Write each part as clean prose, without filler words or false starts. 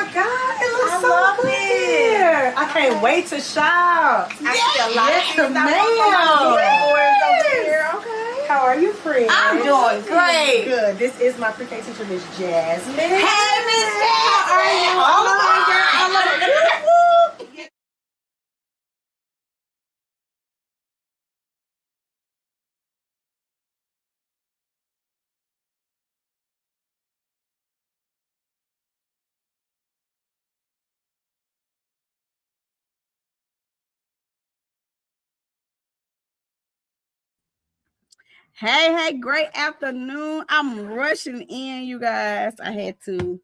my God, it looks so clear. I can't wait to shop. Yes, ma'am. Okay. How are you, friend? I'm doing great. Good. This is my pre-K teacher, Miss Jasmine. Hey, Miss Jasmine. How are you? All of my girl. I love it. Hey, great afternoon. I'm rushing in, you guys. I had to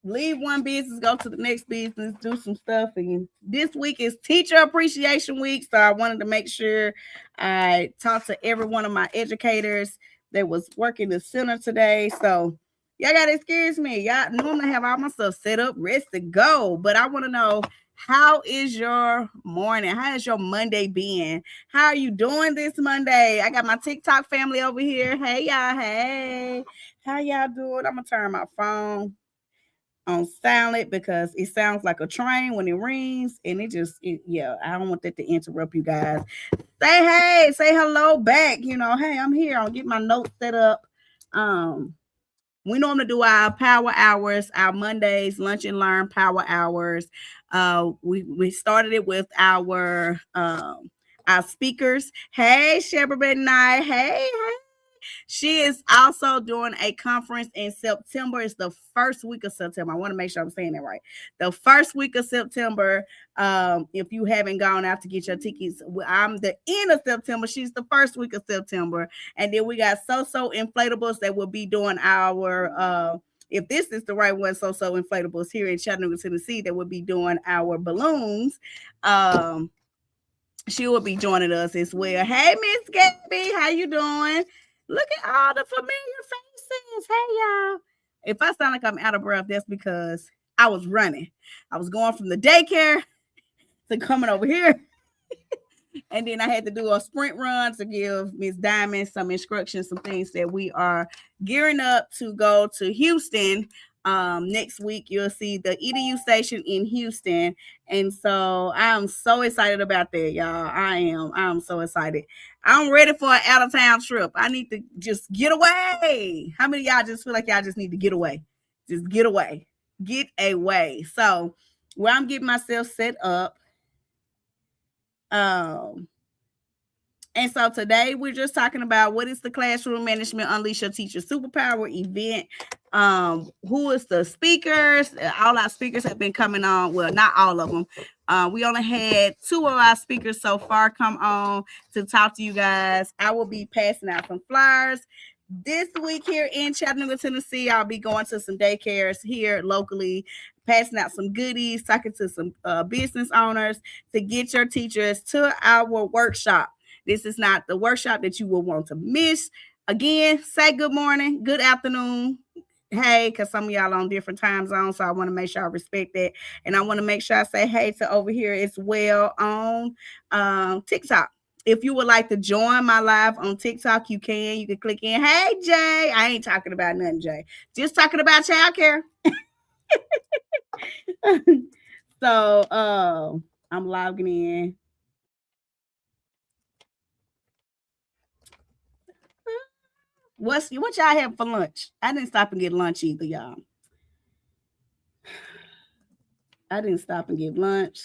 leave one business, go to the next business, do some stuff. And this week is Teacher Appreciation Week. So I wanted to make sure I talked to every one of my educators that was working the center today. So y'all got to excuse me. Y'all normally have all my stuff set up, ready to go. But I want to know, how is your morning? How has your Monday been? How are you doing this Monday? I got my TikTok family over here. Hey, y'all. Hey. How y'all doing? I'm going to turn my phone on silent because it sounds like a train when it rings, and I don't want that to interrupt you guys. Say hey, say hello back. Hey, I'm here. I'll get my notes set up. We normally do our power hours, our Mondays lunch and learn power hours. We started it with our speakers. Hey, Shepherd Night. Hey. She is also doing a conference in September. It's the first week of September. I want to make sure I'm saying that right. The first week of September. If you haven't gone out to get your tickets, I'm the end of September. She's the first week of September. And then we got So Inflatables that will be doing our if this is the right one, So Inflatables here in Chattanooga, Tennessee, that will be doing our balloons. She will be joining us as well. Hey, Miss Gabby, how you doing? Look at all the familiar faces. Hey, y'all. If I sound like I'm out of breath, that's because I was running. I was going from the daycare to coming over here. And then I had to do a sprint run to give Miss Diamond some instructions, some things that we are gearing up to go to Houston. Next week, you'll see the EDU station in Houston. And so I'm so excited about that, y'all. I'm so excited. I'm ready for an out-of-town trip. I need to just get away. How many of y'all just feel like y'all just need to get away? Just get away. Get away. So where I'm getting myself set up. And so today we're just talking about what is the Classroom Management Unleash Your Teacher Superpower event. Who is the speakers? All our speakers have been coming on. Well, not all of them. We only had 2 of our speakers so far come on to talk to you guys. I will be passing out some flyers this week here in Chattanooga, Tennessee. I'll be going to some daycares here locally, passing out some goodies, talking to some business owners to get your teachers to our workshop. This is not the workshop that you will want to miss. Again, say good morning, good afternoon, hey, because some of y'all on different time zones, so I want to make sure I respect that. And I want to make sure I say hey to over here as well on TikTok. If you would like to join my live on TikTok, you can. You can click in. Hey, Jay. I ain't talking about nothing, Jay. Just talking about childcare. So I'm logging in. What y'all have for lunch? I didn't stop and get lunch either, y'all. I didn't stop and get lunch.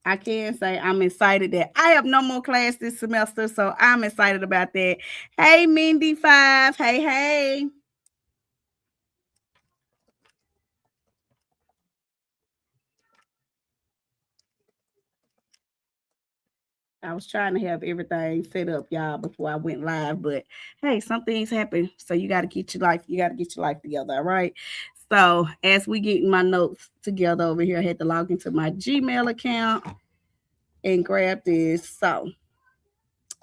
I can say I'm excited that I have no more class this semester, so I'm excited about that. Hey, Mindy 5. Hey. I was trying to have everything set up, y'all, before I went live, but hey, some things happen, so you got to get your life. You got to get your life together, all right? So as we get my notes together over here, I had to log into my Gmail account and grab this. So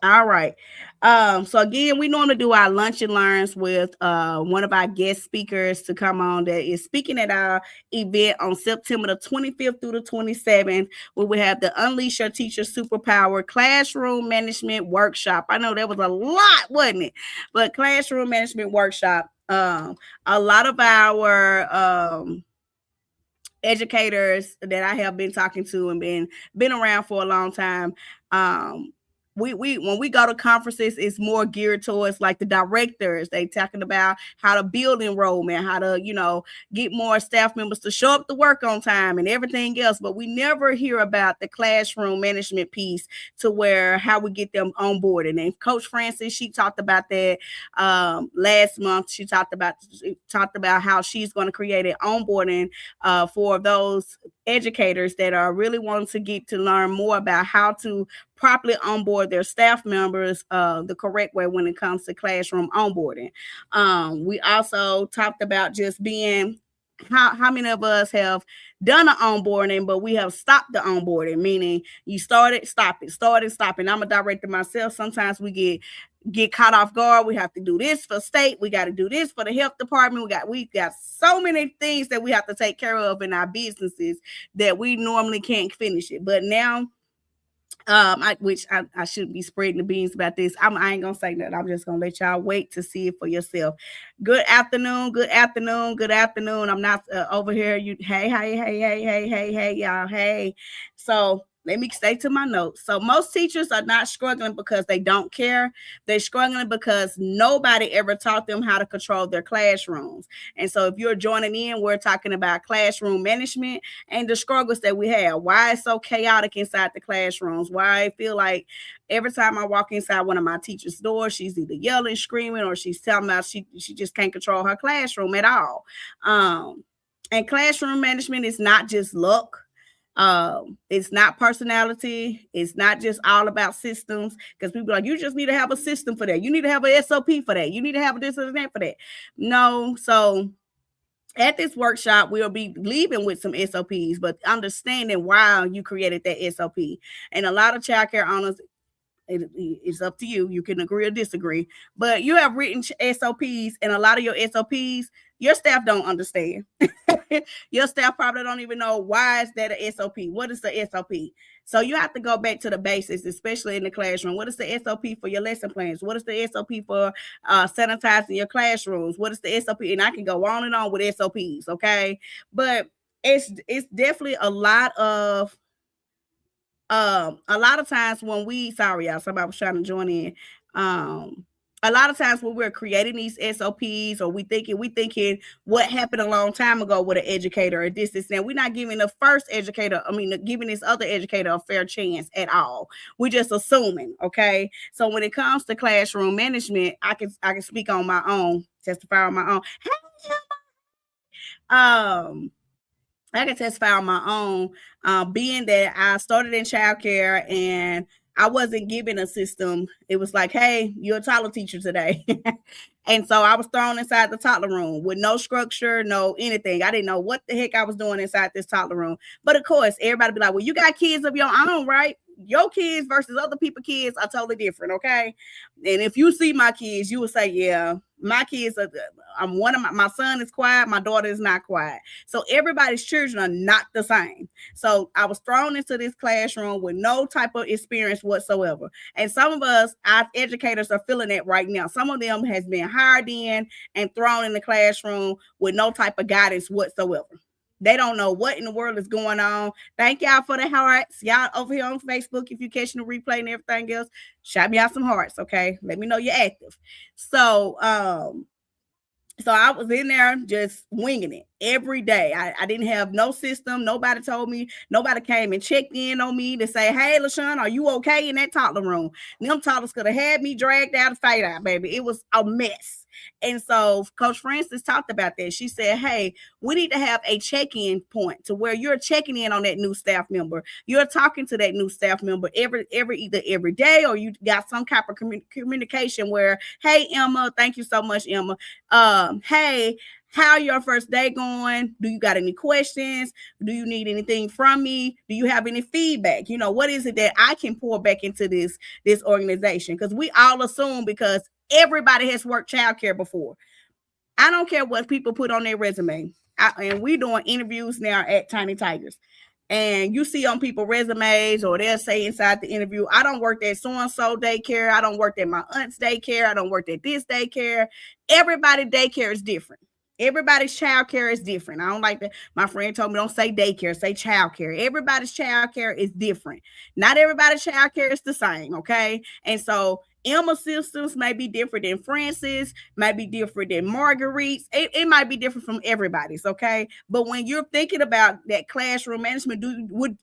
all right. So again, we normally do our lunch and learns with one of our guest speakers to come on that is speaking at our event on September the 25th through the 27th, where we have the Unleash Your Teacher Superpower Classroom Management Workshop. I know that was a lot, wasn't it? But Classroom Management Workshop. A lot of our educators that I have been talking to and been around for a long time. Um, we when we go to conferences, it's more geared towards like the directors. They talking about how to build enrollment, how to get more staff members to show up to work on time and everything else. But we never hear about the classroom management piece to where how we get them onboarded. And Coach Francis, she talked about that last month. She talked about how she's going to create an onboarding for those educators that are really wanting to get to learn more about how to properly onboard their staff members the correct way when it comes to classroom onboarding. We also talked about just being how many of us have done an onboarding, but we have stopped the onboarding, meaning you started, stop it, started, stop it. I'm a director myself. Sometimes we get caught off guard. We have to do this for state. We got to do this for the health department. We got so many things that we have to take care of in our businesses that we normally can't finish it. But now, I shouldn't be spreading the beans about this. I ain't gonna say that. I'm just gonna let y'all wait to see it for yourself. Good afternoon, good afternoon, good afternoon. I'm not over here. Hey, y'all. Hey. So let me stay to my notes. So most teachers are not struggling because they don't care. They're struggling because nobody ever taught them how to control their classrooms. And so if you're joining in, we're talking about classroom management and the struggles that we have. Why it's so chaotic inside the classrooms. Why I feel like every time I walk inside one of my teachers' doors, she's either yelling, screaming, or she's telling me she just can't control her classroom at all. And classroom management is not just luck. It's not personality. It's not just all about systems, because people are like, you just need to have a system for that. You need to have a SOP for that. You need to have this and that for that. No. So at this workshop, we'll be leaving with some SOPs, but understanding why you created that SOP. And a lot of childcare owners, it's up to you. You can agree or disagree, but you have written SOPs, and a lot of your SOPs, your staff don't understand. Your staff probably don't even know why is that a SOP. What is the SOP? So you have to go back to the basics, especially in the classroom. What is the SOP for your lesson plans? What is the SOP for sanitizing your classrooms? What is the SOP? And I can go on and on with SOPs, okay? But it's definitely a lot of times when sorry y'all, somebody was trying to join in. A lot of times when we're creating these SOPs, or we thinking what happened a long time ago with an educator or this, and we're not giving giving this other educator a fair chance at all. We're just assuming, okay? So when it comes to classroom management, I can speak on my own, testify on my own. I can testify on my own, being that I started in childcare and I wasn't given a system. It was like, hey, you're a toddler teacher today. And so I was thrown inside the toddler room with no structure, no anything. I didn't know what the heck I was doing inside this toddler room. But of course, everybody be like, well, you got kids of your own, right? Your kids versus other people's kids are totally different, okay? And if you see my kids, you will say, yeah, my kids are, my son is quiet, my daughter is not quiet. So everybody's children are not the same. So I was thrown into this classroom with no type of experience whatsoever. And some of us, our educators, are feeling that right now. Some of them has been hired in and thrown in the classroom with no type of guidance whatsoever. They don't know what in the world is going on. Thank y'all for the hearts. Y'all over here on Facebook, if you're catching the replay and everything else, shout me out some hearts, okay? Let me know you're active. So I was in there just winging it every day. I didn't have no system. Nobody told me. Nobody came and checked in on me to say, hey, LaShawn, are you okay in that toddler room? Them toddlers could have had me dragged out and fade out, baby. It was a mess. And so Coach Francis talked about that. She said, hey, we need to have a check-in point to where you're checking in on that new staff member. You're talking to that new staff member either every day, or you got some type of communication where, hey, Emma, thank you so much, Emma. Hey, how your first day going? Do you got any questions? Do you need anything from me? Do you have any feedback? What is it that I can pour back into this organization? Because we all assume, because everybody has worked childcare before. I don't care what people put on their resume. And we're doing interviews now at Tiny Tigers. And you see on people resumes, or they'll say inside the interview, I don't work at so-and-so daycare. I don't work at my aunt's daycare. I don't work at this daycare. Everybody daycare is different. Everybody's child care is different. I don't like that. My friend told me don't say daycare, say child care. Everybody's child care is different. Not everybody's child care is the same, okay? And so Emma systems may be different than Francis, might be different than Marguerite's. It might be different from everybody's, okay? But when you're thinking about that classroom management,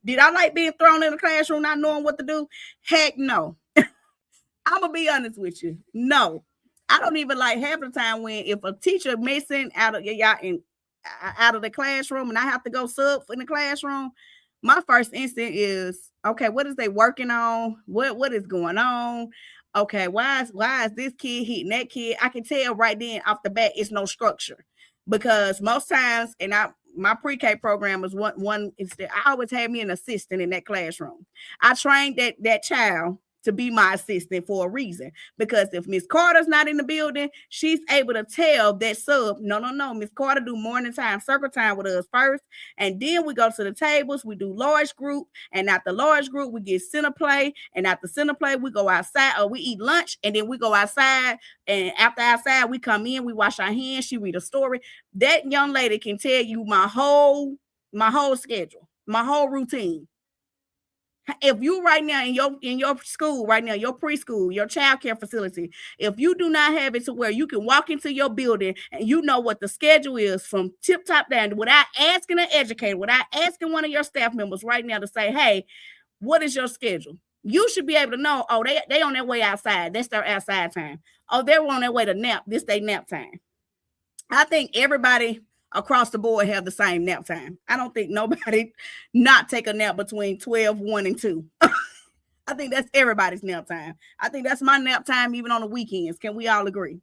did I like being thrown in the classroom not knowing what to do? Heck no. I'm gonna be honest with you. No, I don't even like half the time when if a teacher missing out of the classroom and I have to go sub in the classroom, my first instinct is, okay, what is they working on? What is going on? Okay, why is this kid hitting that kid? I can tell right then off the bat it's no structure, because most times, and my pre-K program is one instead. I always had me an assistant in that classroom. I trained that child to be my assistant for a reason, because if Miss Carter's not in the building, she's able to tell that sub, no, Miss Carter do morning time, circle time with us first, and then we go to the tables, we do large group, and after large group we get center play, and after center play we go outside, or we eat lunch, and then we go outside, and after outside we come in, we wash our hands, she read a story. That young lady can tell you my whole schedule, my whole routine. If you right now in your school right now, your preschool, your child care facility, if you do not have it to where you can walk into your building and you know what the schedule is from tip top down, without asking an educator, without asking one of your staff members right now to say, hey, what is your schedule? You should be able to know, oh, they on their way outside. That's their outside time. Oh, they're on their way to nap. This they nap time. I think everybody across the board have the same nap time. I don't think nobody not take a nap between 12, 1, and 2. I think that's everybody's nap time. I think that's my nap time even on the weekends. Can we all agree?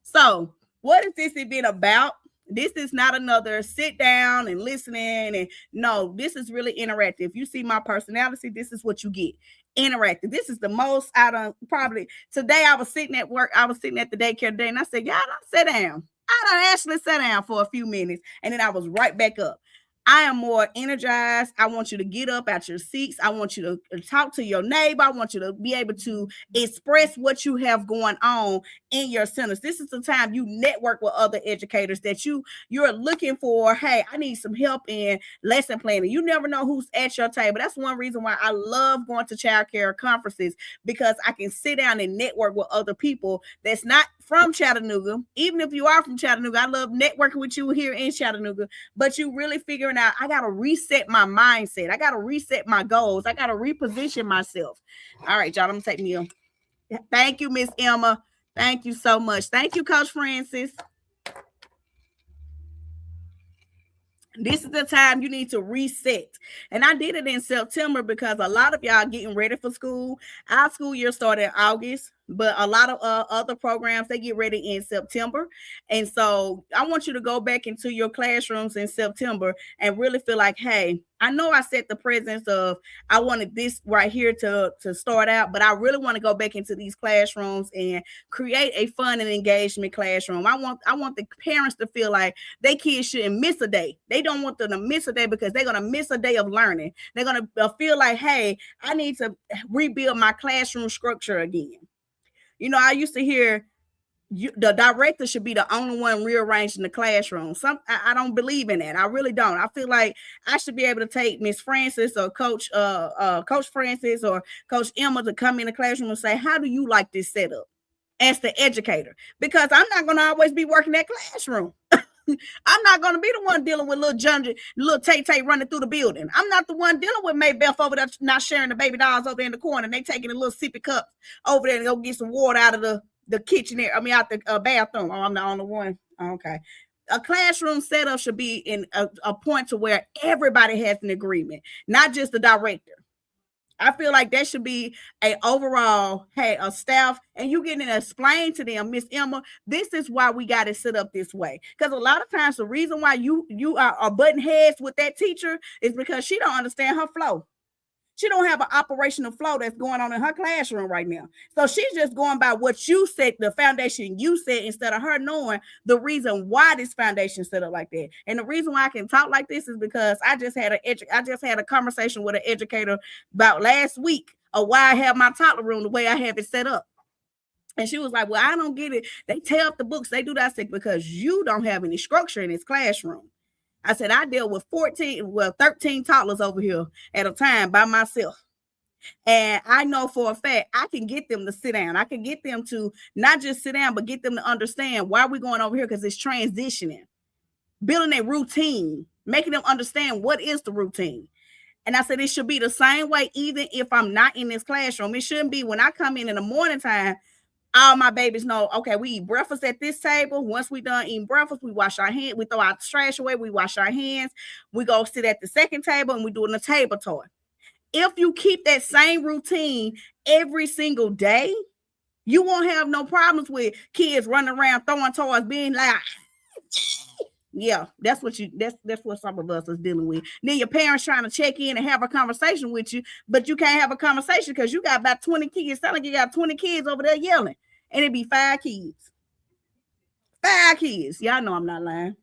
So what is this event about? This is not another sit down and listening. And no, this is really interactive. You see my personality, this is what you get. Interactive. This is the most out of probably today. I was sitting at work. I was sitting at the daycare today, and I said, y'all don't sit down. I done actually sat down for a few minutes, and then I was right back up. I am more energized. I want you to get up out your seats. I want you to talk to your neighbor. I want you to be able to express what you have going on in your centers. This is the time you network with other educators that you're looking for. Hey, I need some help in lesson planning. You never know who's at your table. That's one reason why I love going to child care conferences, because I can sit down and network with other people that's not from Chattanooga. Even if you are from Chattanooga, I love networking with you here in Chattanooga, but you really figuring out, I got to reset my mindset. I got to reset my goals. I got to reposition myself. All right, y'all, I'm going to take me on. Thank you, Miss Emma. Thank you so much. Thank you, Coach Francis. This is the time you need to reset. And I did it in September because a lot of y'all getting ready for school. Our school year started in August, but a lot of other programs, they get ready in September. And so I want you to go back into your classrooms in September and really feel like, hey, I know I set the presence of, I wanted this right here to start out, but I really want to go back into these classrooms and create a fun and engagement classroom. I want the parents to feel like their kids shouldn't miss a day. They don't want them to miss a day because they're going to miss a day of learning. They're going to feel like, hey, I need to rebuild my classroom structure again. You know, I used to hear the director should be the only one rearranging the classroom. I don't believe in that. I really don't. I feel like I should be able to take Miss Francis or Coach Francis or Coach Emma to come in the classroom and say, how do you like this setup as the educator? Because I'm not going to always be working that classroom. I'm not going to be the one dealing with little Junji, little Tay running through the building. I'm not the one dealing with Maybeth over there not sharing the baby dolls over there in the corner. And they taking a little sippy cup over there and go get some water out of the kitchen there. I mean, out the bathroom. Oh, I'm the only one. Okay. A classroom setup should be in a point to where everybody has an agreement, not just the director. I feel like that should be a overall, hey, a staff, and you getting to explain to them, Miss Emma, this is why we got it set up this way. Because a lot of times the reason why you are butting heads with that teacher is because she don't understand her flow. She don't have an operational flow that's going on in her classroom right now. So she's just going by what you said, the foundation you said, instead of her knowing the reason why this foundation set up like that. And the reason why I can talk like this is because I just had a conversation with an educator about last week of why I have my toddler room the way I have it set up. And she was like, well, I don't get it. They tear up the books. They do that. I said, because you don't have any structure in this classroom. I said, I deal with 13 toddlers over here at a time by myself. And I know for a fact I can get them to sit down. I can get them to not just sit down, but get them to understand why we're going over here, because it's transitioning, building a routine, making them understand what is the routine. And I said, it should be the same way, even if I'm not in this classroom. It shouldn't be when I come in the morning time, all my babies know, okay, we eat breakfast at this table. Once we done eating breakfast, we wash our hands. We throw our trash away. We wash our hands. We go sit at the second table and we doing the table toy. If you keep that same routine every single day, you won't have no problems with kids running around throwing toys, being like, yeah, that's what some of us is dealing with. Then your parents trying to check in and have a conversation with you, but you can't have a conversation because you got about 20 kids. Sound like you got 20 kids over there yelling, and it be 5 kids. 5 kids. Y'all know I'm not lying.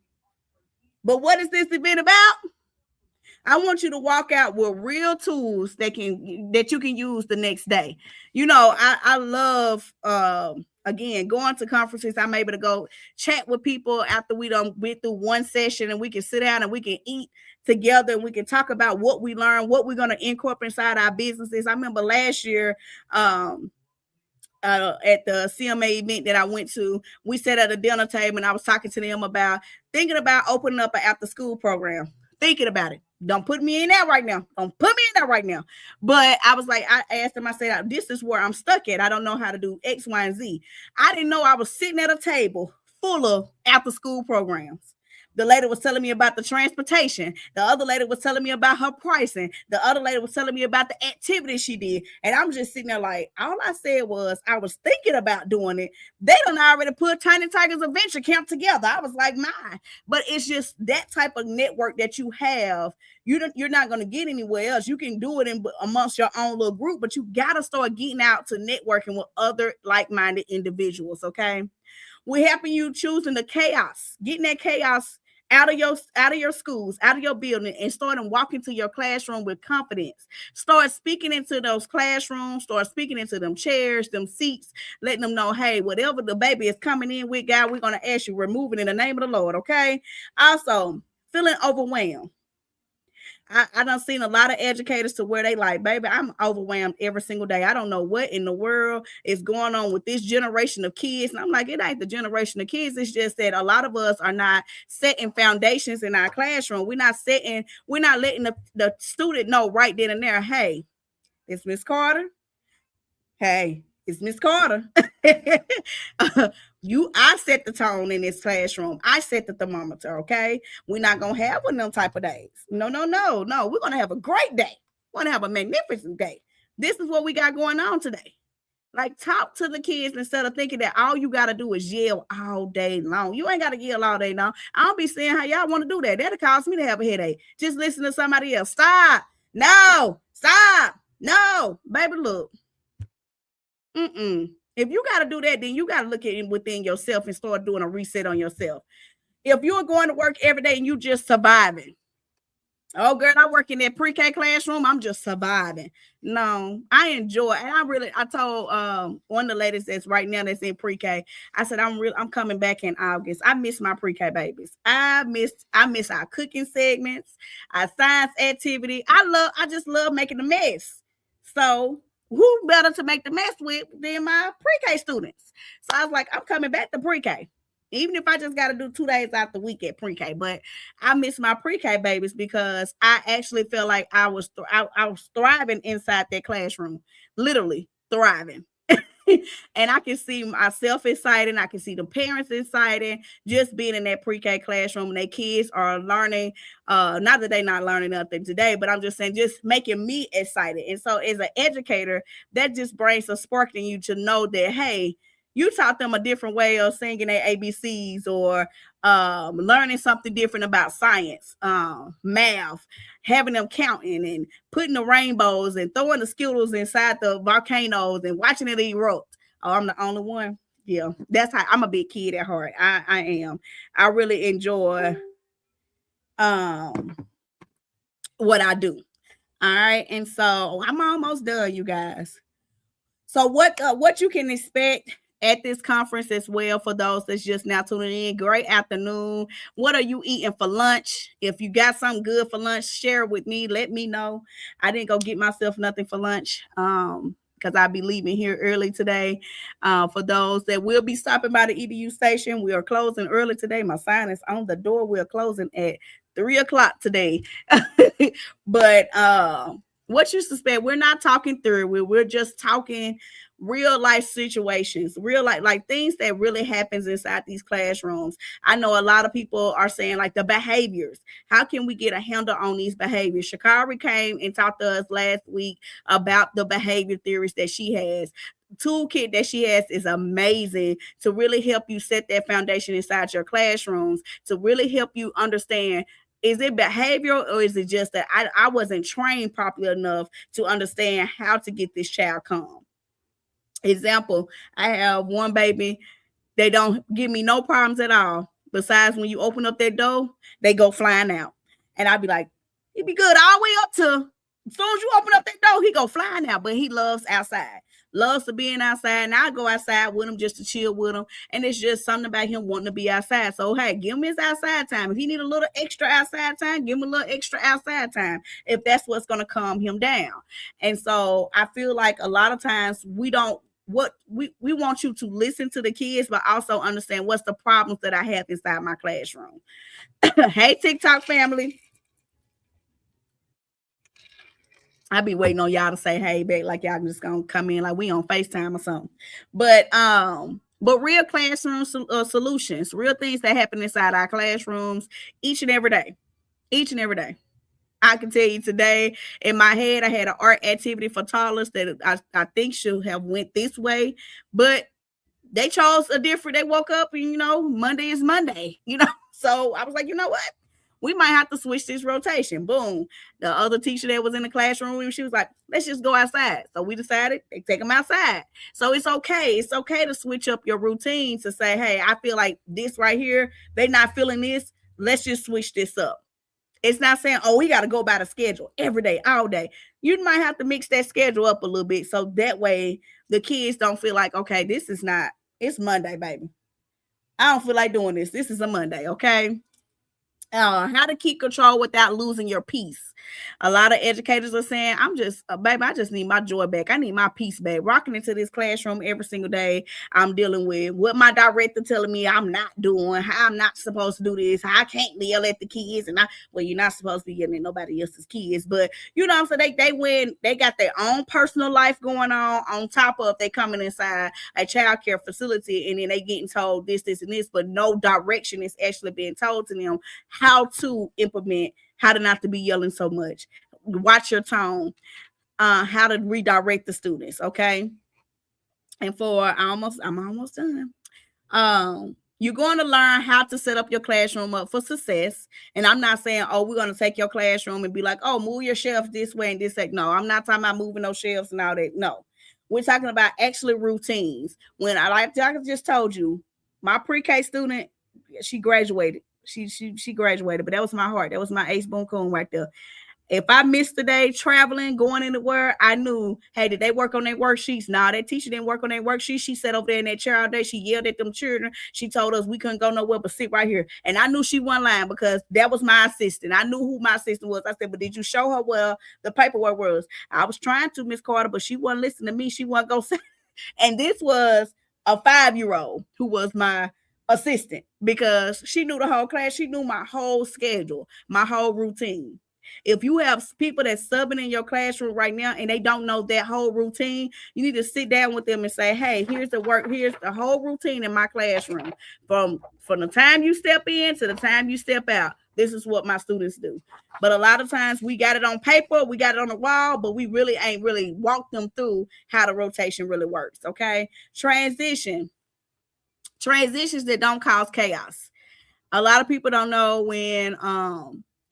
But what is this event about? I want you to walk out with real tools that you can use the next day. You know, I love again going to conferences. I'm able to go chat with people after we done went through one session, and we can sit down and we can eat together and we can talk about what we learned, what we're going to incorporate inside our businesses. I remember last year at the CMA event that I went to, we sat at a dinner table and I was talking to them about thinking about opening up an after school program. Thinking about it. Don't put me in that right now. Don't put me in that right now. But I was like, I asked them, I said, this is where I'm stuck at. I don't know how to do X, Y, and Z. I didn't know I was sitting at a table full of after school programs. The lady was telling me about the transportation. The other lady was telling me about her pricing. The other lady was telling me about the activities she did. And I'm just sitting there like, all I said was I was thinking about doing it. They done already put Tiny Tigers Adventure Camp together. I was like, my. But it's just that type of network that you have. You're not going to get anywhere else. You can do it amongst your own little group, but you got to start getting out to networking with other like-minded individuals, okay? We're helping you choosing the chaos, getting that chaos out of your schools, out of your building, and starting walking to your classroom with confidence. Start speaking into those classrooms, start speaking into them chairs, them seats, letting them know, hey, whatever the baby is coming in with, God, we're going to ask you, remove it in the name of the Lord, okay? Also, feeling overwhelmed. I done seen a lot of educators to where they like, baby, I'm overwhelmed every single day. I don't know what in the world is going on with this generation of kids. And I'm like, it ain't the generation of kids. It's just that a lot of us are not setting foundations in our classroom. We're not letting the student know right then and there, hey, it's Miss Carter. Hey, it's Miss Carter. I set the tone in this classroom. I set the thermometer, okay? We're not going to have one of them type of days. No. We're going to have a great day. We're going to have a magnificent day. This is what we got going on today. Like, talk to the kids instead of thinking that all you got to do is yell all day long. You ain't got to yell all day long. I don't be saying how y'all want to do that. That'll cause me to have a headache. Just listen to somebody else. Stop. No. Stop. No. Baby, look. If you got to do that, then you got to look at it within yourself and start doing a reset on yourself. If you're going to work every day and you just surviving, oh, girl, I work in that pre-K classroom, I'm just surviving. No, I enjoy it. And I told one of the ladies that's right now that's in pre-K, I said, I'm coming back in August. I miss my pre-K babies. I miss our cooking segments, our science activity. I just love making a mess. So who better to make the mess with than my pre-K students? So I was like, I'm coming back to pre-K. Even if I just got to do 2 days out the week at pre-K, but I miss my pre-K babies because I actually felt like I was thriving inside that classroom, literally thriving. And I can see myself excited. I can see the parents excited just being in that pre-K classroom, and their kids are learning. Not that they're not learning nothing today, but I'm just saying, just making me excited. And so as an educator, that just brings a spark in you to know that, hey, you taught them a different way of singing their ABCs or learning something different about science, math, having them counting and putting the rainbows and throwing the skittles inside the volcanoes and watching it erupt. Oh, I'm the only one. Yeah, that's how I'm a big kid at heart. I am. I really enjoy um what I do. All right, and so I'm almost done, you guys. So what you can expect at this conference as well for those that's just now tuning in. Great afternoon. What are you eating for lunch? If you got something good for lunch, share it with me. Let me know. I didn't go get myself nothing for lunch. Because I'll be leaving here early today. For those that will be stopping by the EDU station, we are closing early today. My sign is on the door. We're closing at 3:00 today. But what you suspect, we're not talking through. We're just talking real life situations, real life, like things that really happens inside these classrooms. I know a lot of people are saying like the behaviors. How can we get a handle on these behaviors? Shakari came and talked to us last week about the behavior theories that she has. Toolkit that she has is amazing to really help you set that foundation inside your classrooms, to really help you understand, is it behavioral or is it just that I wasn't trained properly enough to understand how to get this child calm? Example, I have one baby, they don't give me no problems at all. Besides, when you open up that door, they go flying out. And I'd be like, he'd be good all the way up to, as soon as you open up that door, he go flying out. But he loves outside, loves to being outside. And I go outside with him just to chill with him. And it's just something about him wanting to be outside. So, hey, give him his outside time. If he need a little extra outside time, give him a little extra outside time, if that's what's going to calm him down. And so I feel like a lot of times we don't, what we want you to listen to the kids, but also understand what's the problems that I have inside my classroom. Hey, TikTok family. I be waiting on y'all to say hey back, like y'all just gonna come in like we on FaceTime or something. But real classroom solutions, real things that happen inside our classrooms each and every day. Each and every day. I can tell you today in my head, I had an art activity for toddlers that I think should have went this way, but they chose a different, they woke up and, Monday is Monday, So I was like, you know what? We might have to switch this rotation. Boom. The other teacher that was in the classroom, she was like, let's just go outside. So we decided they take them outside. So it's okay. It's okay to switch up your routine to say, hey, I feel like this right here, they're not feeling this. Let's just switch this up. It's not saying, oh, we got to go by the schedule every day, all day. You might have to mix that schedule up a little bit. So that way the kids don't feel like, okay, this is not, it's Monday, baby. I don't feel like doing this. This is a Monday, okay? How to keep control without losing your peace. A lot of educators are saying, I'm just, baby, I just need my joy back. I need my peace back. Rocking into this classroom every single day, I'm dealing with what my director telling me I'm not doing, how I'm not supposed to do this, how I can't yell at the kids. And you're not supposed to be yelling at nobody else's kids. But, so they got their own personal life going on top of they coming inside a child care facility and then they getting told this, and this, but no direction is actually being told to them how to implement, how to not to be yelling so much, watch your tone, how to redirect the students, okay? And I'm almost done. You're going to learn how to set up your classroom up for success. And I'm not saying, oh, we're going to take your classroom and be like, oh, move your shelf this way and this way. No, I'm not talking about moving those shelves and all that. No, we're talking about actually routines. When I just told you, my pre-K student, she graduated. She graduated, but that was my heart. That was my ace boom coon right there. If I missed the day traveling, going anywhere, I knew, hey, did they work on their worksheets? Nah, that teacher didn't work on their worksheet. She sat over there in that chair all day. She yelled at them children. She told us we couldn't go nowhere but sit right here. And I knew she wasn't lying because that was my assistant. I knew who my assistant was. I said, but did you show her where the paperwork was? I was trying to, Miss Carter, but she wasn't listening to me. She wasn't going to say. And this was a 5-year-old who was my assistant because she knew the whole class. She knew my whole schedule, my whole routine. If you have people that's subbing in your classroom right now and they don't know that whole routine, you need to sit down with them and say, hey, here's the whole routine in my classroom. From the time you step in to the time you step out, this is what my students do. But a lot of times we got it on paper, we got it on the wall, but we really ain't really walked them through how the rotation really works, okay? Transitions that don't cause chaos. A lot of people don't know when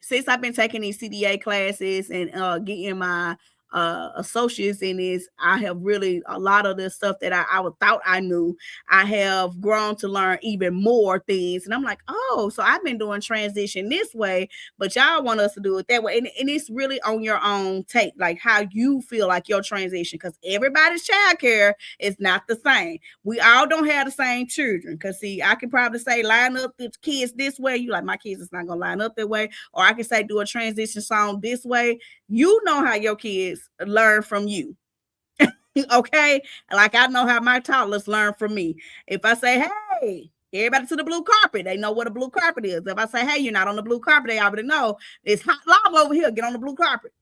since I've been taking these CDA classes and getting my associates in this, I have really a lot of the stuff that I thought I knew, I have grown to learn even more things. And I'm like, oh, so I've been doing transition this way, but y'all want us to do it that way. And it's really on your own take, like how you feel like your transition, because everybody's childcare is not the same. We all don't have the same children. Because see, I can probably say line up the kids this way. You like, my kids is not gonna line up that way. Or I can say do a transition song this way. You know how your kids learn from you. Okay. Like I know how my toddlers learn from me. If I say, hey, everybody to the blue carpet, they know what a blue carpet is. If I say, hey, you're not on the blue carpet, they already know it's hot lava over here. Get on the blue carpet.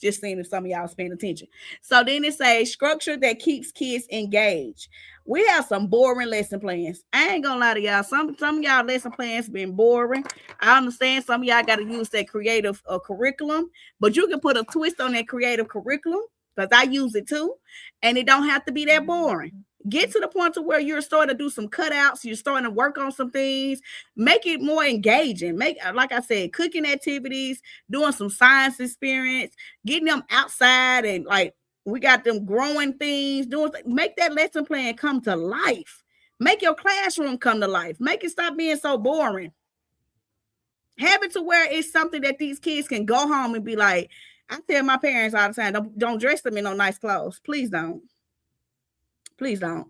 Just seeing if some of y'all was paying attention. So then it says structure that keeps kids engaged. We have some boring lesson plans. I ain't gonna lie to y'all. Some of y'all lesson plans been boring. I understand some of y'all got to use that creative curriculum, but you can put a twist on that creative curriculum because I use it too, and it don't have to be that boring. Get to the point to where you're starting to do some cutouts, you're starting to work on some things, make it more engaging. Make, like I said, cooking activities, doing some science experience, getting them outside, and like we got them growing things, doing, make that lesson plan come to life. Make your classroom come to life. Make it stop being so boring. Have it to where it's something that these kids can go home and be like, I tell my parents all the time, don't dress them in no nice clothes. Please don't. Please don't.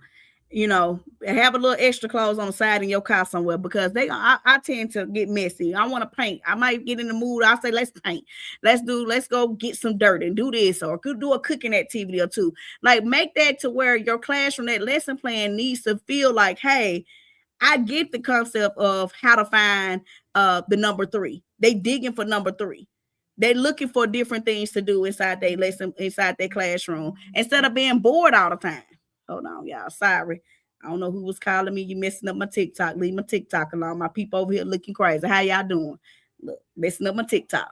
You know, have a little extra clothes on the side in your car somewhere, because I tend to get messy. I want to paint. I might get in the mood. I'll say, let's paint. Let's go get some dirt and do this, or could do a cooking activity or two. Like, make that to where your classroom, that lesson plan needs to feel like, hey, I get the concept of how to find the number 3. They digging for number 3. They're looking for different things to do inside their lesson, inside their classroom, instead of being bored all the time. Hold on, y'all. Sorry. I don't know who was calling me. You messing up my TikTok. Leave my TikTok alone. My people over here looking crazy. How y'all doing? Look, messing up my TikTok.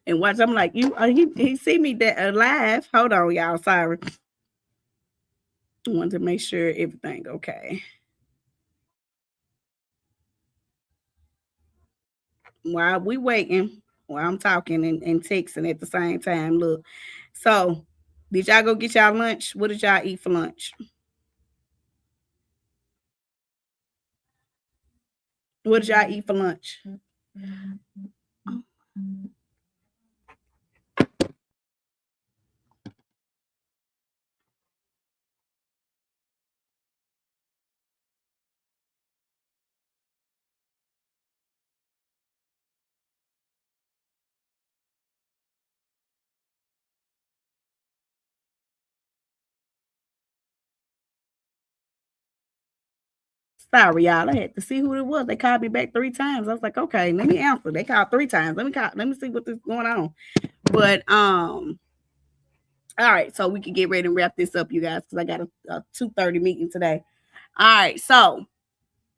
And watch, I'm like, he see me that live. Hold on, y'all. Sorry. I wanted to make sure everything okay. While we waiting, while I'm talking and texting at the same time. Look. So, did y'all go get y'all lunch? What did y'all eat for lunch? What did y'all eat for lunch? Sorry, y'all. I had to see who it was. They called me back 3 times. I was like, okay, let me answer. They called 3 times. Let me see what is going on. But all right, so we can get ready and wrap this up, you guys, because I got a 2:30 meeting today. All right, so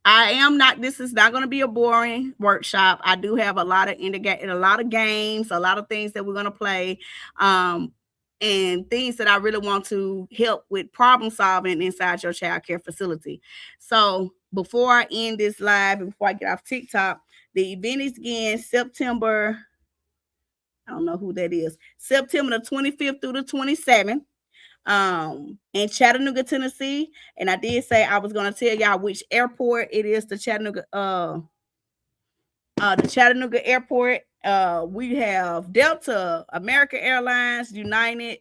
this is not going to be a boring workshop. I do have a lot of a lot of games, a lot of things that we're going to play, and things that I really want to help with problem solving inside your child care facility. So before I end this live and before I get off TikTok, the event is again September. I don't know who that is. September the 25th through the 27th. In Chattanooga, Tennessee. And I did say I was gonna tell y'all which airport it is, the Chattanooga airport. We have Delta, American Airlines, United.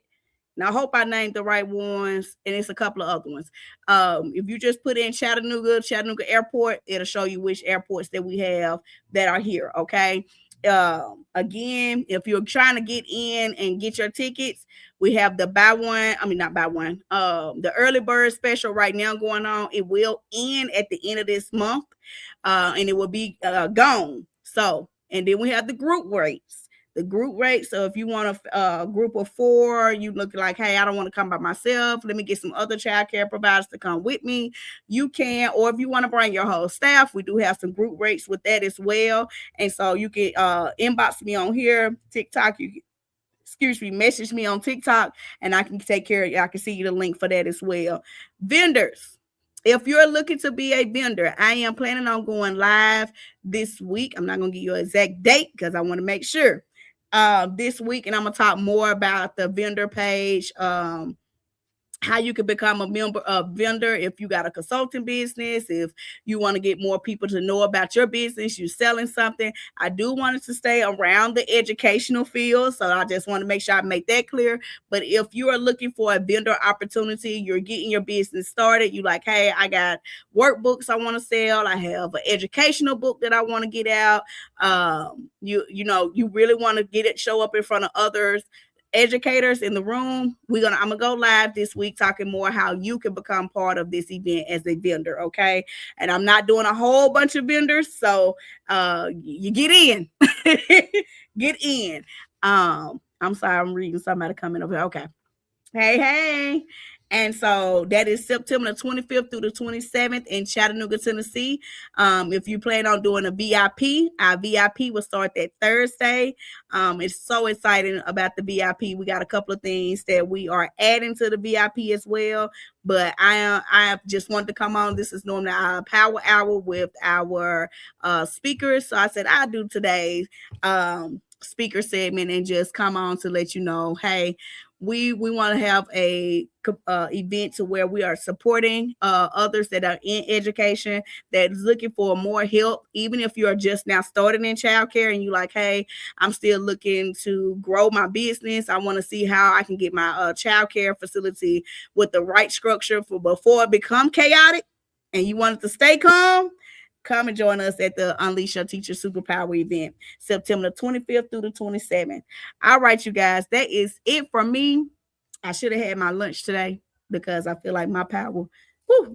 And I hope I named the right ones, and it's a couple of other ones. If you just put in Chattanooga Airport, it'll show you which airports that we have that are here. Okay. Again, if you're trying to get in and get your tickets, we have the the early bird special right now going on. It will end at the end of this month, and it will be gone. So, and then we have the group rates. The group rate. So if you want a group of 4, you look like, hey, I don't want to come by myself. Let me get some other child care providers to come with me. You can, or if you want to bring your whole staff, we do have some group rates with that as well. And so you can inbox me on here, TikTok. You message me on TikTok and I can take care of you. I can see you the link for that as well. Vendors. If you're looking to be a vendor, I am planning on going live this week. I'm not going to give you an exact date because I want to make sure this week, and I'm going to talk more about the vendor page, how you can become a vendor if you got a consulting business, if you want to get more people to know about your business, you're selling something. I do want it to stay around the educational field, so I just want to make sure I make that clear. But if you are looking for a vendor opportunity, you're getting your business started, you like, hey, I got workbooks I want to sell, I have an educational book that I want to get out, you know, you really want to get it, show up in front of others, educators in the room. I'm gonna go live this week talking more how you can become part of this event as a vendor. Okay, and I'm not doing a whole bunch of vendors, so you get in. Get in. I'm sorry, I'm reading somebody coming over here. Okay. Hey. And so that is September the 25th through the 27th in Chattanooga, Tennessee. If you plan on doing a VIP, our VIP will start that Thursday. It's so exciting about the VIP. We got a couple of things that we are adding to the VIP as well. But I just wanted to come on. This is normally our power hour with our speakers. So I said I'll do today's speaker segment and just come on to let you know, hey, we want to have a event to where we are supporting others that are in education that is looking for more help. Even if you're just now starting in childcare and you like, hey, I'm still looking to grow my business, I want to see how I can get my childcare facility with the right structure for before it become chaotic, and you want it to stay calm. Come and join us at the Unleash Your Teacher Superpower event, September 25th through the 27th. All right, you guys, that is it for me. I should have had my lunch today because I feel like my power,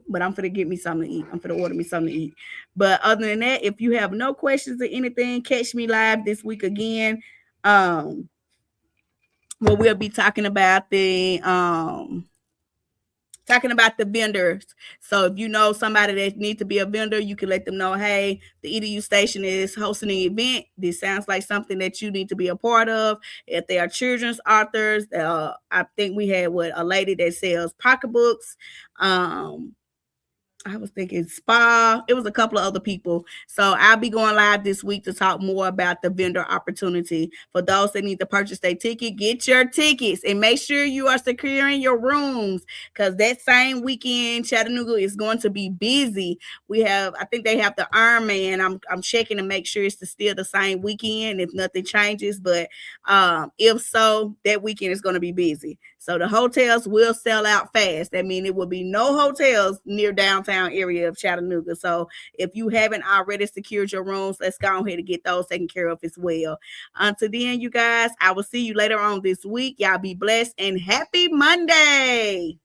but I'm going to get me something to eat. I'm going to order me something to eat. But other than that, if you have no questions or anything, catch me live this week again. Where we'll be talking about the vendors. So if you know somebody that needs to be a vendor, you can let them know, hey, the EDU station is hosting an event. This sounds like something that you need to be a part of. If they are children's authors, I think we had a lady that sells pocketbooks. I was thinking spa. It was a couple of other people. So I'll be going live this week to talk more about the vendor opportunity. For those that need to purchase their ticket, get your tickets and make sure you are securing your rooms because that same weekend, Chattanooga is going to be busy. I think they have the Ironman. I'm checking to make sure it's still the same weekend if nothing changes. But if so, that weekend is going to be busy. So the hotels will sell out fast. That means it will be no hotels near downtown area of Chattanooga. So if you haven't already secured your rooms, let's go ahead and get those taken care of as well. Until then, you guys, I will see you later on this week. Y'all be blessed and happy Monday.